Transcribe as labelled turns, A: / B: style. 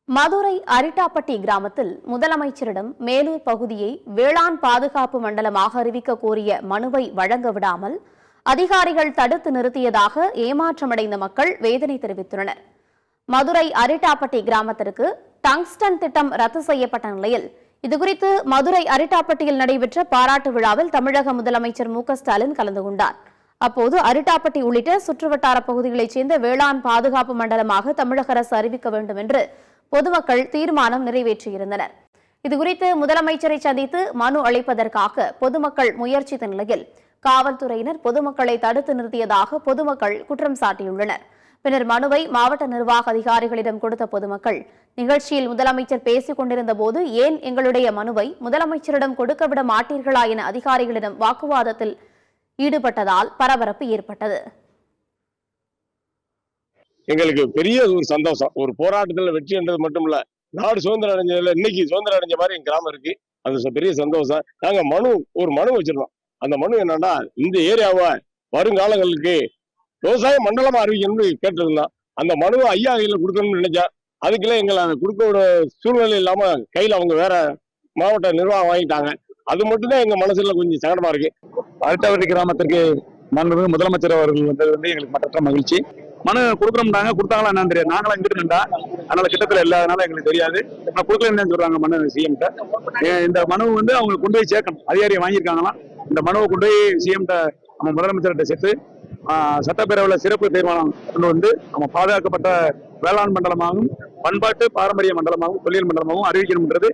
A: மதுரை அரிட்டாப்பட்டி கிராமத்தில் முதலமைச்சரிடம் மேலூர் பகுதியை வேளாண் பாதுகாப்பு மண்டலமாக அறிவிக்க கோரிய மனுவை வழங்க விடாமல் அதிகாரிகள் தடுத்து நிறுத்தியதாக ஏமாற்றமடைந்த மக்கள் வேதனை தெரிவித்துள்ளனர். மதுரை அரிட்டாப்பட்டி கிராமத்திற்கு டங்ஸ்டன் திட்டம் ரத்து செய்யப்பட்ட நிலையில் இதுகுறித்து மதுரை அரிட்டாப்பட்டியில் நடைபெற்ற பாராட்டு விழாவில் தமிழக முதலமைச்சர் மு.க.ஸ்டாலின் கலந்து கொண்டார். அப்போது அரிட்டாப்பட்டி உள்ளிட்ட சுற்றுவட்டார பகுதிகளைச் சேர்ந்த வேளாண் பாதுகாப்பு மண்டலமாக தமிழக அரசு அறிவிக்க வேண்டும் என்று பொதுமக்கள் தீர்மானம் நிறைவேற்றியிருந்தனர். இதுகுறித்து முதலமைச்சரை சந்தித்து மனு அளிப்பதற்காக பொதுமக்கள் முயற்சித்த நிலையில் காவல்துறையினர் பொதுமக்களை தடுத்து நிறுத்தியதாக பொதுமக்கள் குற்றம் சாட்டியுள்ளனர். பின்னர் மனுவை மாவட்ட நிர்வாக அதிகாரிகளிடம் கொடுத்த பொதுமக்கள் நிகழ்ச்சியில் முதலமைச்சர் பேசிக் கொண்டிருந்த போது ஏன் எங்களுடைய மனுவை முதலமைச்சரிடம் கொடுக்கவிட மாட்டீர்களா என அதிகாரிகளிடம் வாக்குவாதத்தில் ஈடுபட்டதால் பரபரப்பு ஏற்பட்டது.
B: எங்களுக்கு பெரிய ஒரு சந்தோஷம். ஒரு போராட்டத்தில் வெற்றி என்றது மட்டும் இல்ல, நாடு சுதந்திரம் அடைஞ்சதுல இன்னைக்கு சுதந்திரம் அடைஞ்ச மாதிரி எங்க கிராமம் இருக்கு. அது பெரிய சந்தோஷம். நாங்க ஒரு மனு வச்சிருந்தோம். அந்த மனு என்னன்னா, இந்த ஏரியாவை வருங்காலங்களுக்கு விவசாய மண்டலமா அறிவிக்கணும்னு கேட்டிருந்தோம். அந்த மனுவை ஐயா கையில கொடுக்கணும்னு நினைச்சா அதுக்குள்ள எங்களை கொடுக்க சூழ்நிலை இல்லாம கையில அவங்க வேற மாவட்ட நிர்வாகம் வாங்கிட்டாங்க. அது மட்டும்தான் எங்க மனசுல கொஞ்சம் சங்கடமா இருக்கு.
C: அரிட்டாப்பட்டி கிராமத்திற்கு மாண்புமிகு முதலமைச்சர் அவர்கள் வந்தது எங்களுக்கு மற்ற மகிழ்ச்சி. மனு கொடுக்குறோம்னாங்க, கொடுத்தாங்களா என்னன்னு தெரியாது. நாங்களும் இங்கிட்டு நின்றா, அதனால கிட்டத்தில் இல்லாதனால எங்களுக்கு தெரியாது. ஆனால் கொடுக்கலன்னு சொல்றாங்க மனு சிஎம்கிட்ட. இந்த மனு அவங்க கொண்டு போய் சேர்க்கணும். அதிகாரியை வாங்கியிருக்காங்களாம். இந்த மனுவை கொண்டு போய் சிஎம்கிட்ட நம்ம முதலமைச்சர்கிட்ட சேர்த்து சட்டப்பேரவையில் சிறப்பு தீர்மானம் கொண்டு வந்து நம்ம பாதுகாக்கப்பட்ட வேளாண் மண்டலமாகவும் பண்பாட்டு பாரம்பரிய மண்டலமாகவும் தொழில் மண்டலமாகவும் அறிவிக்கணும்ன்றது